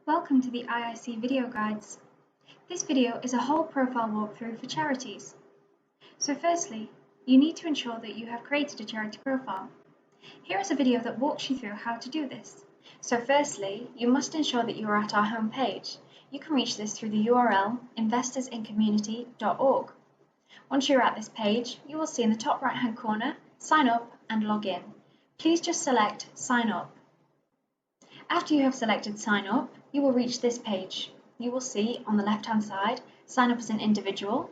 Welcome to the IIC video guides. This video is a whole profile walkthrough for charities. So firstly, you need to ensure that you have created a charity profile. Here is a video that walks you through how to do this. So firstly, you must ensure that you are at our home page. You can reach this through the URL investorsincommunity.org. Once you're at this page, you will see in the top right hand corner, sign up and log in. Please just select sign up. After you have selected sign up, you will reach this page. You will see on the left hand side, sign up as an individual,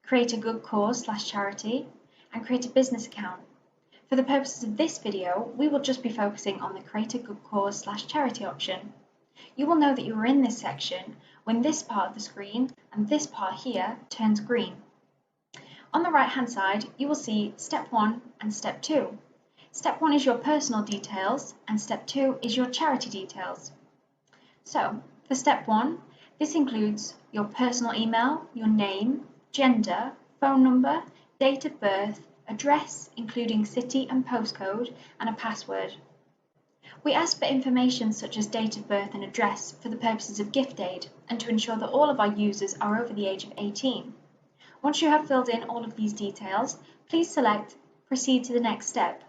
create a good cause/charity, and create a business account. For the purposes of this video, we will just be focusing on the create a good cause/charity option. You will know that you are in this section when this part of the screen and this part here turns green. On the right hand side, you will see step 1 and step 2. Step 1 is your personal details and step 2 is your charity details. So, for step 1, this includes your personal email, your name, gender, phone number, date of birth, address including city and postcode, and a password. We ask for information such as date of birth and address for the purposes of gift aid and to ensure that all of our users are over the age of 18. Once you have filled in all of these details, please select Proceed to the next step.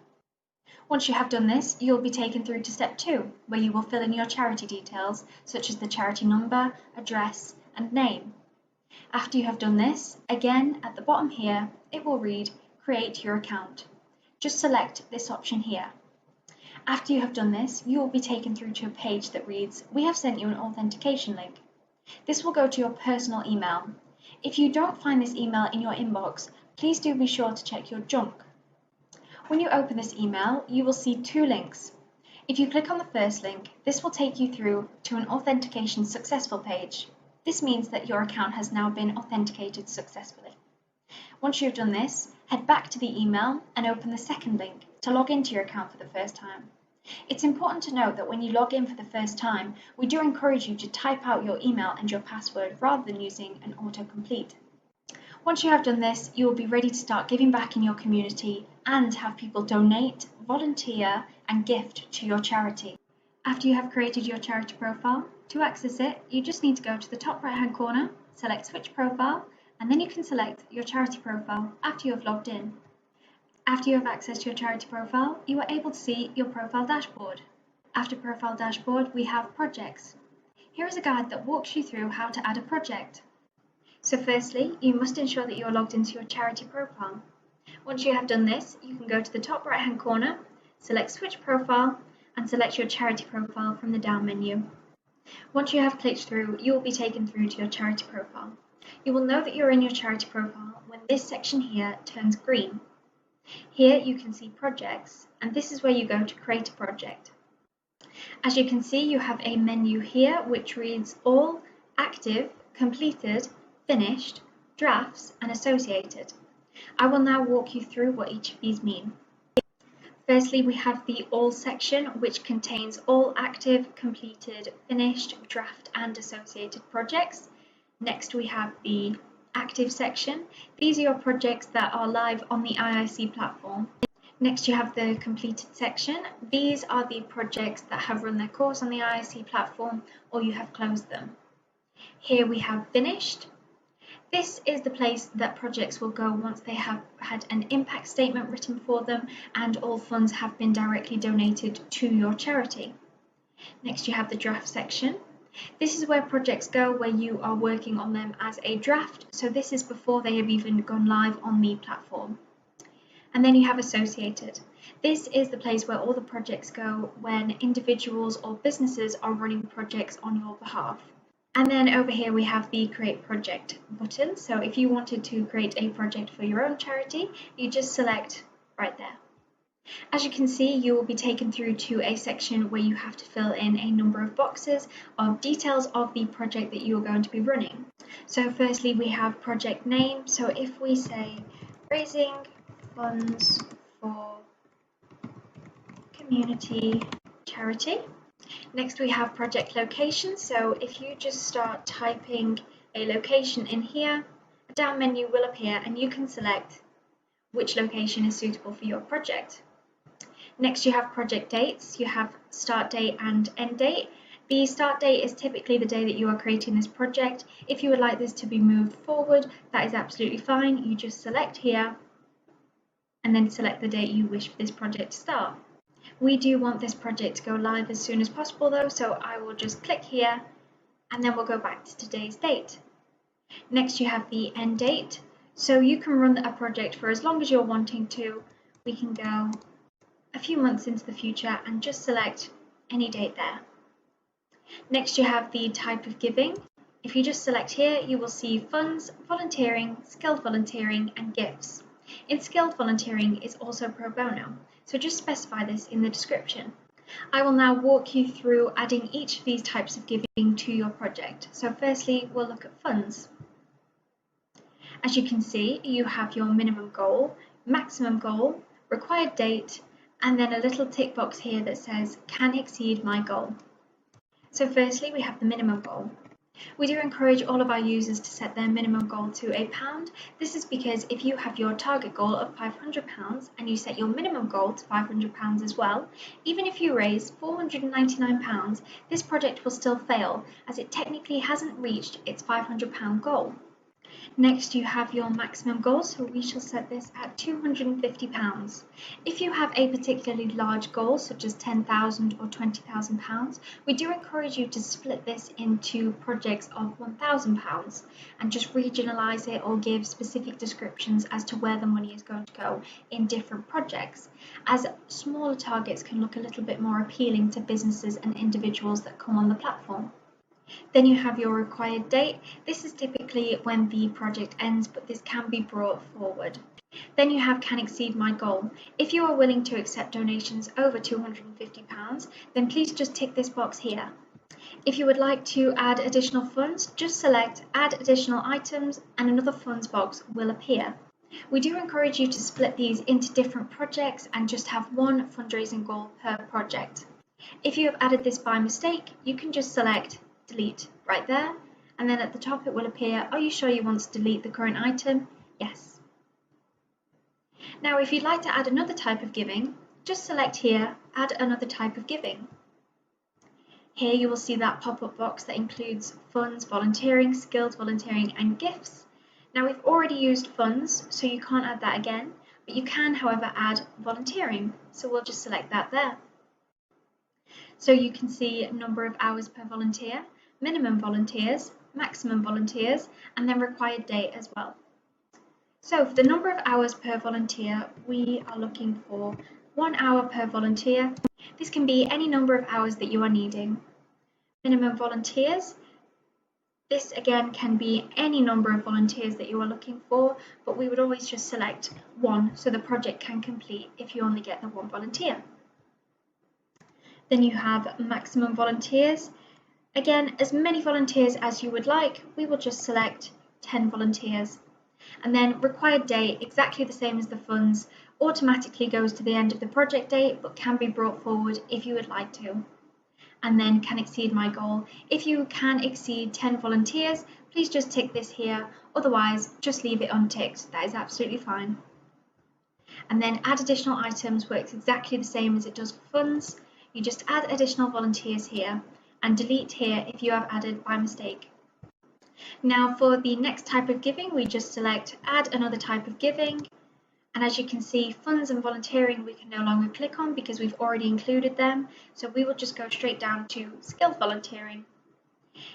Once you have done this, you will be taken through to step 2, where you will fill in your charity details, such as the charity number, address, and name. After you have done this, again at the bottom here, it will read Create your account. Just select this option here. After you have done this, you will be taken through to a page that reads, We have sent you an authentication link. This will go to your personal email. If you don't find this email in your inbox, please do be sure to check your junk. When you open this email, you will see 2 links. If you click on the first link, this will take you through to an authentication successful page. This means that your account has now been authenticated successfully. Once you've done this, head back to the email and open the second link to log into your account for the first time. It's important to note that when you log in for the first time, we do encourage you to type out your email and your password rather than using an autocomplete. Once you have done this, you will be ready to start giving back in your community and have people donate, volunteer, and gift to your charity. After you have created your charity profile, to access it, you just need to go to the top right hand corner, select Switch Profile, and then you can select your charity profile after you have logged in. After you have accessed your charity profile, you are able to see your profile dashboard. After Profile Dashboard, we have Projects. Here is a guide that walks you through how to add a project. So firstly, you must ensure that you are logged into your charity profile. Once you have done this, you can go to the top right hand corner, select Switch Profile, and select your charity profile from the down menu. Once you have clicked through, you will be taken through to your charity profile. You will know that you're in your charity profile when this section here turns green. Here you can see projects, and this is where you go to create a project. As you can see, you have a menu here which reads All, Active, Completed, Finished, Drafts, and Associated. I will now walk you through what each of these mean. Firstly, we have the All section, which contains all active, completed, finished, draft, and associated projects. Next, we have the Active section. These are your projects that are live on the IIC platform. Next, you have the Completed section. These are the projects that have run their course on the IIC platform or you have closed them. Here we have Finished. This is the place that projects will go once they have had an impact statement written for them and all funds have been directly donated to your charity. Next, you have the Draft section. This is where projects go where you are working on them as a draft, so this is before they have even gone live on the platform. And then you have Associated. This is the place where all the projects go when individuals or businesses are running projects on your behalf. And then over here we have the Create Project button. So if you wanted to create a project for your own charity, you just select right there. As you can see, you will be taken through to a section where you have to fill in a number of boxes of details of the project that you are going to be running. So firstly, we have project name. So if we say Raising Funds for Community Charity. Next, we have project location. So if you just start typing a location in here, a down menu will appear and you can select which location is suitable for your project. Next, you have project dates. You have start date and end date. The start date is typically the day that you are creating this project. If you would like this to be moved forward, that is absolutely fine. You just select here and then select the date you wish for this project to start. We do want this project to go live as soon as possible though, so I will just click here and then we'll go back to today's date. Next you have the end date, so you can run a project for as long as you're wanting to. We can go a few months into the future and just select any date there. Next you have the type of giving. If you just select here, you will see funds, volunteering, skilled volunteering and gifts. In skilled volunteering is also pro bono, so just specify this in the description. I will now walk you through adding each of these types of giving to your project. So firstly, we'll look at funds. As you can see, you have your minimum goal, maximum goal, required date, and then a little tick box here that says can exceed my goal. So firstly, we have the minimum goal. We do encourage all of our users to set their minimum goal to £1. This is because if you have your target goal of £500 and you set your minimum goal to £500 as well, even if you raise £499, this project will still fail as it technically hasn't reached its £500 goal. Next you have your maximum goal, so we shall set this at £250. If you have a particularly large goal such as £10,000 or £20,000, we do encourage you to split this into projects of £1,000 and just regionalise it or give specific descriptions as to where the money is going to go in different projects, as smaller targets can look a little bit more appealing to businesses and individuals that come on the platform. Then you have your required date. This is typically when the project ends, but this can be brought forward. Then you have can exceed my goal. If you are willing to accept donations over £250, then please just tick this box here. If you would like to add additional funds, just select add additional items and another funds box will appear. We do encourage you to split these into different projects and just have one fundraising goal per project. If you have added this by mistake, you can just select delete right there, and then at the top it will appear, are you sure you want to delete the current item? Yes. Now if you'd like to add another type of giving, just select here, add another type of giving. Here you will see that pop-up box that includes funds, volunteering, skilled volunteering and gifts. Now we've already used funds, so you can't add that again, but you can however add volunteering, so we'll just select that there. So you can see number of hours per volunteer, minimum volunteers, maximum volunteers, and then required date as well. So for the number of hours per volunteer, we are looking for 1 hour per volunteer. This can be any number of hours that you are needing. Minimum volunteers, this again can be any number of volunteers that you are looking for, but we would always just select one so the project can complete if you only get the one volunteer. Then you have maximum volunteers. Again, as many volunteers as you would like, we will just select 10 volunteers. And then required date, exactly the same as the funds, automatically goes to the end of the project date, but can be brought forward if you would like to. And then can exceed my goal. If you can exceed 10 volunteers, please just tick this here, otherwise just leave it unticked, that is absolutely fine. And then add additional items works exactly the same as it does for funds. You just add additional volunteers here and delete here if you have added by mistake. Now for the next type of giving, we just select add another type of giving, and as you can see, funds and volunteering we can no longer click on because we've already included them, so we will just go straight down to skilled volunteering.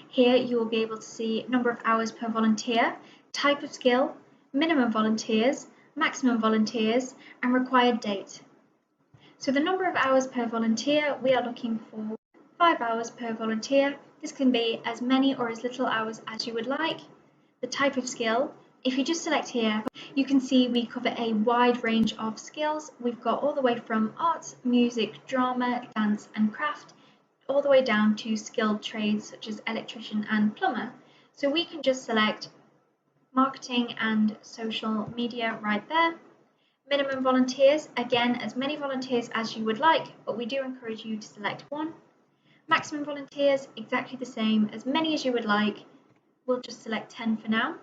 Here you will be able to see number of hours per volunteer, type of skill, minimum volunteers, maximum volunteers, and required date. So the number of hours per volunteer, we are looking for 5 hours per volunteer. This can be as many or as little hours as you would like. The type of skill, if you just select here, you can see we cover a wide range of skills. We've got all the way from arts, music, drama, dance and craft, all the way down to skilled trades such as electrician and plumber. So we can just select marketing and social media right there. Minimum volunteers, again, as many volunteers as you would like, but we do encourage you to select one. Maximum volunteers, exactly the same, as many as you would like. We'll just select 10 for now.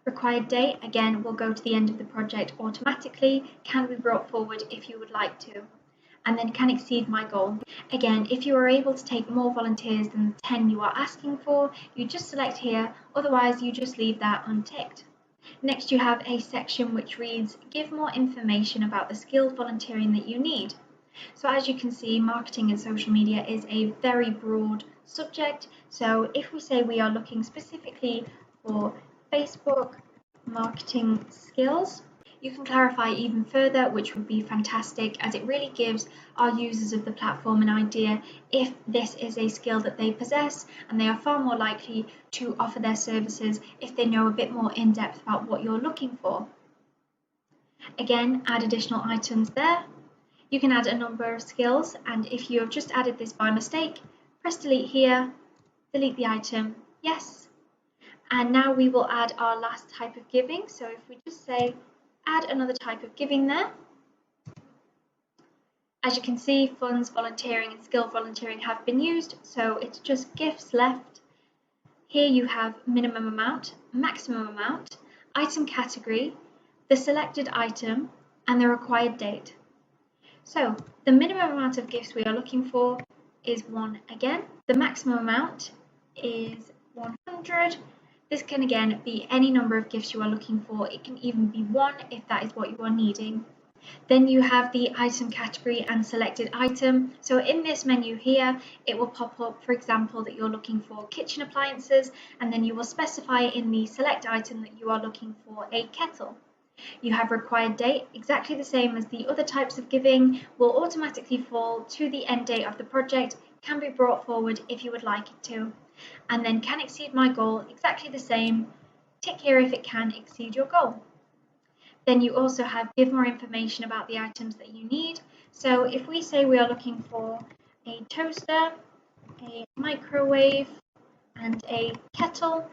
Required date, again, will go to the end of the project automatically, can be brought forward if you would like to. and then can exceed my goal. Again, if you are able to take more volunteers than the 10 you are asking for, you just select here, otherwise you just leave that unticked. Next, you have a section which reads, give more information about the skilled volunteering that you need. So as you can see, marketing and social media is a very broad subject. So if we say we are looking specifically for Facebook marketing skills, you can clarify even further, which would be fantastic, as it really gives our users of the platform an idea if this is a skill that they possess, and they are far more likely to offer their services if they know a bit more in depth about what you're looking for. Again, add additional items there. You can add a number of skills, and if you have just added this by mistake, press delete here, delete the item, yes. And now we will add our last type of giving. So if we just say add another type of giving there. As you can see, funds, volunteering and skilled volunteering have been used, so it's just gifts left. Here you have minimum amount, maximum amount, item category, the selected item and the required date. So the minimum amount of gifts we are looking for is 1 again. The maximum amount is 100. This can again be any number of gifts you are looking for. It can even be 1 if that is what you are needing. Then you have the item category and selected item. So in this menu here, it will pop up, for example, that you're looking for kitchen appliances, and then you will specify in the select item that you are looking for a kettle. You have required date, exactly the same as the other types of giving, will automatically fall to the end date of the project, can be brought forward if you would like it to. And then can exceed my goal, exactly the same, tick here if it can exceed your goal. Then you also have give more information about the items that you need. So if we say we are looking for a toaster, a microwave and a kettle,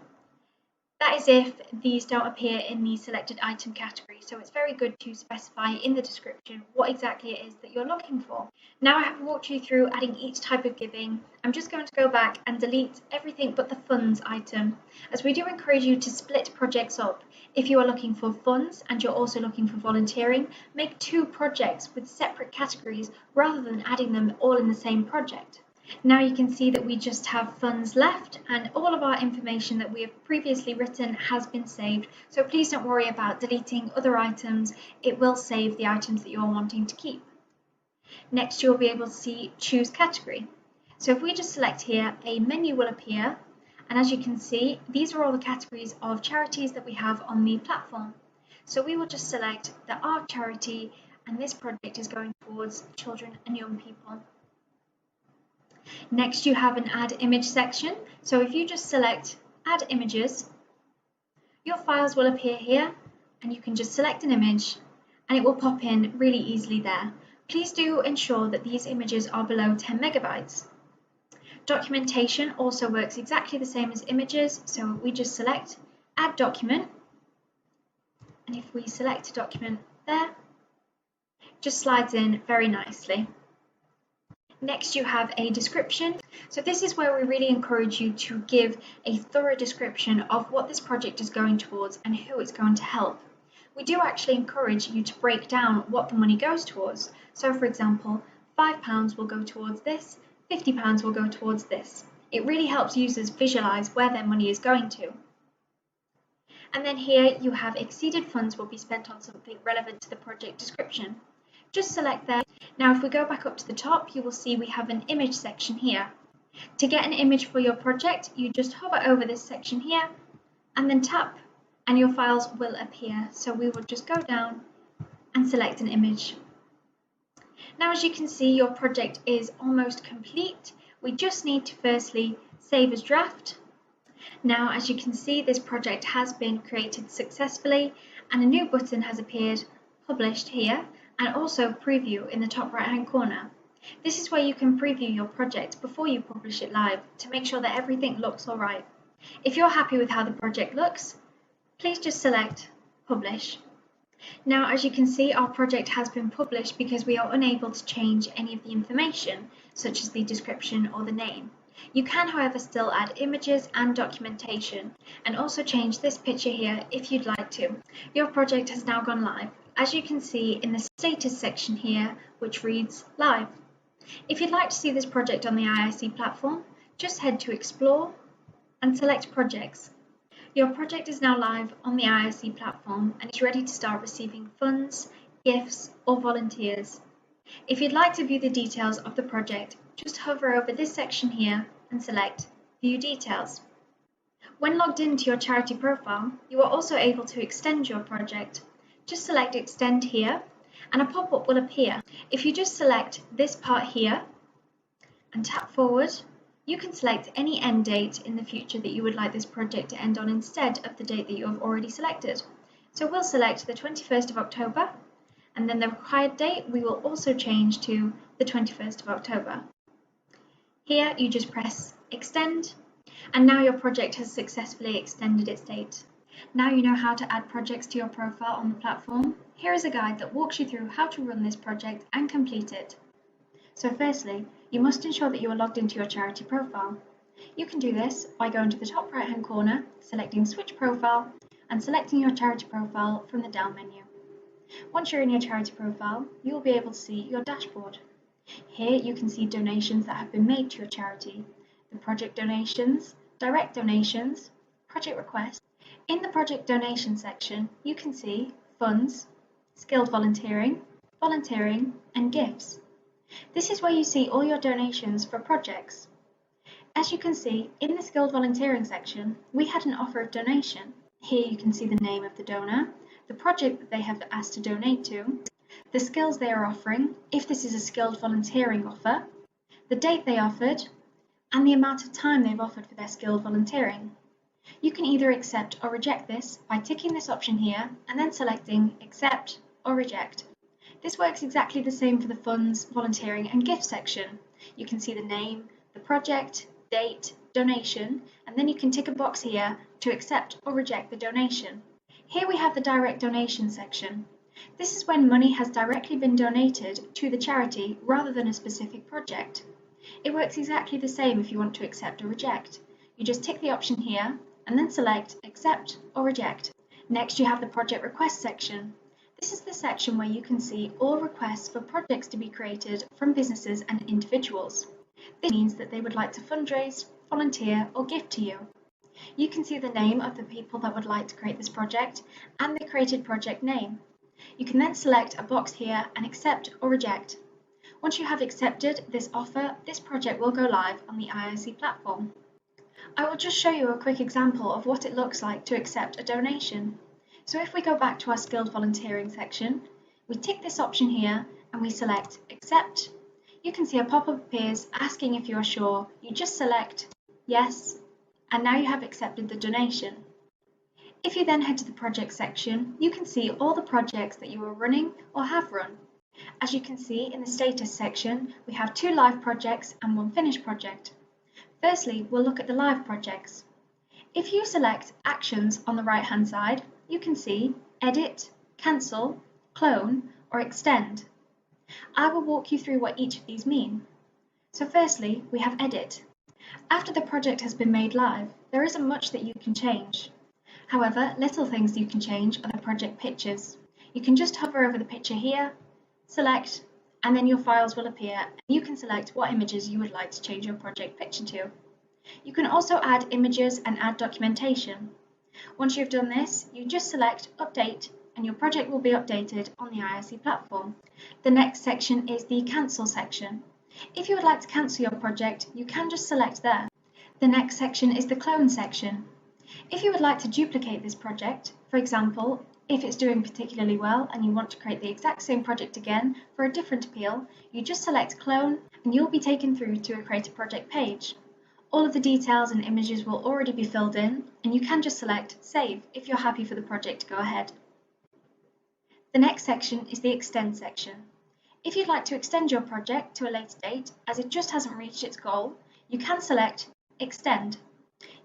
that is if these don't appear in the selected item category. So it's very good to specify in the description what exactly it is that you're looking for. Now I have walked you through adding each type of giving. I'm just going to go back and delete everything but the funds item, as we do encourage you to split projects up. If you are looking for funds and you're also looking for volunteering, make 2 projects with separate categories rather than adding them all in the same project. Now you can see that we just have funds left, and all of our information that we have previously written has been saved. So please don't worry about deleting other items. It will save the items that you're wanting to keep. Next, you'll be able to see choose category. So if we just select here, a menu will appear. And as you can see, these are all the categories of charities that we have on the platform. So we will just select that our charity, and this project is going towards children and young people. Next, you have an add image section. So if you just select add images, your files will appear here, and you can just select an image and it will pop in really easily there. Please do ensure that these images are below 10 megabytes. Documentation also works exactly the same as images, so we just select add document, and if we select a document there, it just slides in very nicely. Next, you have a description. So this is where we really encourage you to give a thorough description of what this project is going towards and who it's going to help. We do actually encourage you to break down what the money goes towards. So for example, £5 will go towards this, £50 will go towards this. It really helps users visualize where their money is going to. And then here you have exceeded funds will be spent on something relevant to the project description. Just select there. Now if we go back up to the top, you will see we have an image section here. To get an image for your project, you just hover over this section here and then tap, and your files will appear. So we will just go down and select an image. Now as you can see, your project is almost complete. We just need to firstly save as draft. Now as you can see, this project has been created successfully, and a new button has appeared, published here, and also preview in the top right hand corner. This is where you can preview your project before you publish it live to make sure that everything looks alright. If you're happy with how the project looks, please just select publish. Now as you can see, our project has been published because we are unable to change any of the information, such as the description or the name. You can however still add images and documentation, and also change this picture here if you'd like to. Your project has now gone live. as you can see in the status section here, which reads Live. If you'd like to see this project on the IIC platform, just head to Explore and select Projects. Your project is now live on the IIC platform and is ready to start receiving funds, gifts, or volunteers. If you'd like to view the details of the project, just hover over this section here and select View Details. When logged into your charity profile, you are also able to extend your project. Just select Extend here and a pop-up will appear. If you just select this part here and tap forward, you can select any end date in the future that you would like this project to end on instead of the date that you have already selected. So we'll select the 21st of October, and then the required date we will also change to the 21st of October. Here you just press Extend, and now your project has successfully extended its date. Now you know how to add projects to your profile on the platform. Here is a guide that walks you through how to run this project and complete it. So firstly, you must ensure that you are logged into your charity profile. You can do this by going to the top right hand corner, selecting Switch Profile and selecting your charity profile from the down menu. Once you're in your charity profile, you will be able to see your dashboard. Here you can see donations that have been made to your charity, the project donations, direct donations, project requests. In the project donation section, you can see funds, skilled volunteering, and gifts. This is where you see all your donations for projects. As you can see, in the skilled volunteering section, we had an offer of donation. Here you can see the name of the donor, the project that they have asked to donate to, the skills they are offering, if this is a skilled volunteering offer, the date they offered, and the amount of time they've offered for their skilled volunteering. You can either accept or reject this by ticking this option here and then selecting Accept or Reject. This works exactly the same for the funds, volunteering and gift section. You can see the name, the project, date, donation, and then you can tick a box here to accept or reject the donation. Here we have the direct donation section. This is when money has directly been donated to the charity rather than a specific project. It works exactly the same if you want to accept or reject. You just tick the option here and then select Accept or Reject. Next you have the project request section. This is the section where you can see all requests for projects to be created from businesses and individuals. This means that they would like to fundraise, volunteer or gift to you. You can see the name of the people that would like to create this project and the created project name. You can then select a box here and accept or reject. Once you have accepted this offer, this project will go live on the IIC platform. I will just show you a quick example of what it looks like to accept a donation. So if we go back to our skilled volunteering section, we tick this option here and we select Accept. You can see a pop-up appears asking if you are sure. You just select Yes, and now you have accepted the donation. If you then head to the project section, you can see all the projects that you are running or have run. As you can see in the status section, we have 2 live projects and 1 finished project. Firstly, we'll look at the live projects. If you select Actions on the right hand side, you can see Edit, Cancel, Clone or Extend. I will walk you through what each of these mean. So firstly, we have Edit. After the project has been made live, there isn't much that you can change. However, little things you can change are the project pictures. You can just hover over the picture here, select, and then your files will appear and you can select what images you would like to change your project picture to. You can also add images and add documentation. Once you've done this, you just select Update and your project will be updated on the IIC platform. The next section is the Cancel section. If you would like to cancel your project, you can just select there. The next section is the Clone section. If you would like to duplicate this project, for example, if it's doing particularly well and you want to create the exact same project again for a different appeal, you just select Clone and you'll be taken through to a Create a Project page. All of the details and images will already be filled in and you can just select Save if you're happy for the project to go ahead. The next section is the Extend section. If you'd like to extend your project to a later date as it just hasn't reached its goal, you can select Extend.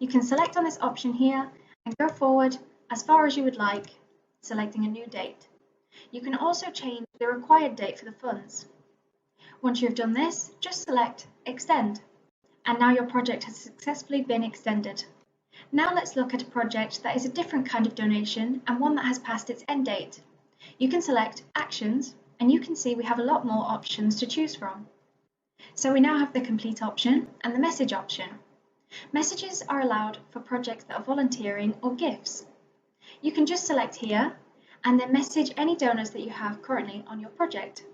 You can select on this option here and go forward as far as you would like, selecting a new date. You can also change the required date for the funds. Once you've done this, just select Extend, and now your project has successfully been extended. Now let's look at a project that is a different kind of donation and one that has passed its end date. You can select Actions, and you can see we have a lot more options to choose from. So we now have the Complete option and the Message option. Messages are allowed for projects that are volunteering or gifts. You can just select here and then message any donors that you have currently on your project.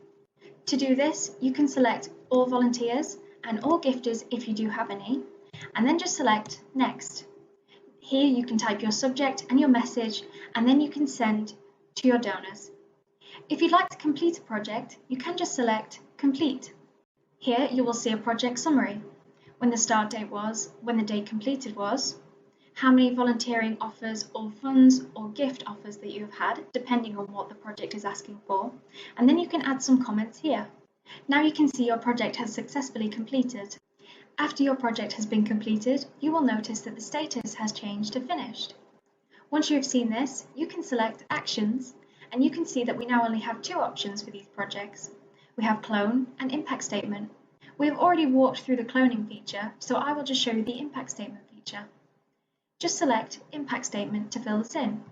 To do this, you can select all volunteers and all gifters if you do have any, and then just select Next. Here you can type your subject and your message, and then you can send to your donors. If you'd like to complete a project, you can just select Complete. Here you will see a project summary, when the start date was, when the date completed was, how many volunteering offers or funds or gift offers that you have had, depending on what the project is asking for, and then you can add some comments here. Now you can see your project has successfully completed. After your project has been completed, you will notice that the status has changed to Finished. Once you have seen this, you can select Actions, and you can see that we now only have two options for these projects. We have Clone and Impact Statement. We have already walked through the cloning feature, so I will just show you the Impact Statement feature. Just select Impact Statement to fill this in.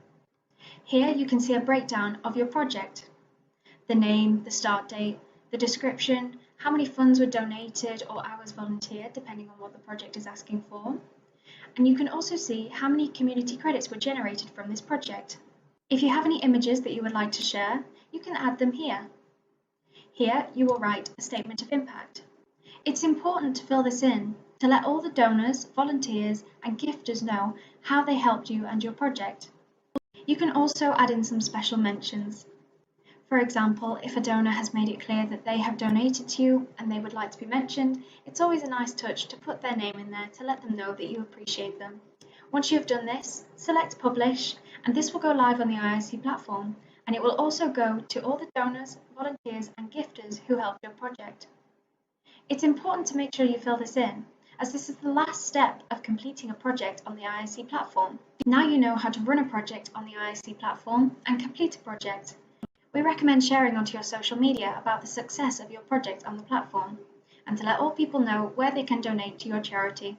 Here you can see a breakdown of your project. The name, the start date, the description, how many funds were donated or hours volunteered, depending on what the project is asking for. And you can also see how many community credits were generated from this project. If you have any images that you would like to share, you can add them here. Here you will write a statement of impact. It's important to fill this in to let all the donors, volunteers and gifters know how they helped you and your project. You can also add in some special mentions. For example, if a donor has made it clear that they have donated to you and they would like to be mentioned, it's always a nice touch to put their name in there to let them know that you appreciate them. Once you have done this, select Publish, and this will go live on the IIC platform, and it will also go to all the donors, volunteers and gifters who helped your project. It's important to make sure you fill this in, as this is the last step of completing a project on the IIC platform. Now you know how to run a project on the IIC platform and complete a project. We recommend sharing onto your social media about the success of your project on the platform, and to let all people know where they can donate to your charity.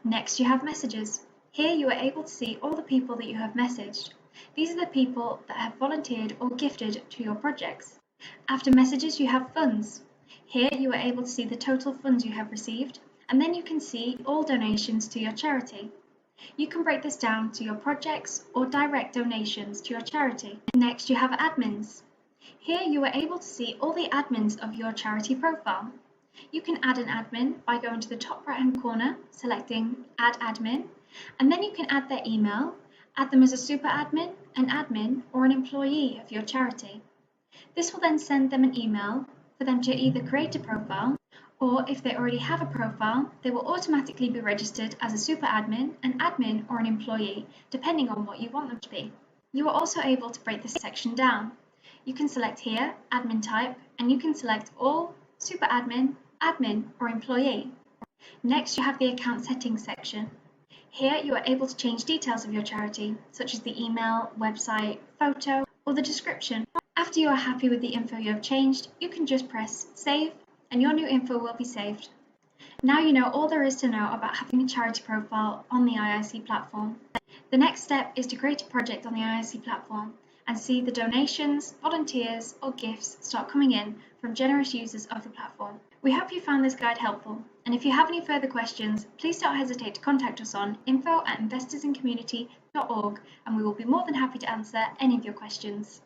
Next, you have Messages. Here you are able to see all the people that you have messaged. These are the people that have volunteered or gifted to your projects. After Messages, you have Funds. Here you are able to see the total funds you have received, and then you can see all donations to your charity. You can break this down to your projects or direct donations to your charity. Next, you have Admins. Here you are able to see all the admins of your charity profile. You can add an admin by going to the top right hand corner, selecting Add Admin, and then you can add their email, add them as a super admin, an admin, or an employee of your charity. This will then send them an email for them to either create a profile, or if they already have a profile, they will automatically be registered as a super admin, an admin, or an employee, depending on what you want them to be. You are also able to break this section down. You can select here, admin type, and you can select all, super admin, admin, or employee. Next, you have the account settings section. Here you are able to change details of your charity, such as the email, website, photo, or the description. After you are happy with the info you have changed, you can just press Save, and your new info will be saved. Now you know all there is to know about having a charity profile on the IIC platform. The next step is to create a project on the IIC platform and see the donations, volunteers, or gifts start coming in from generous users of the platform. We hope you found this guide helpful, and if you have any further questions, please don't hesitate to contact us on info@investorsincommunity.org, and we will be more than happy to answer any of your questions.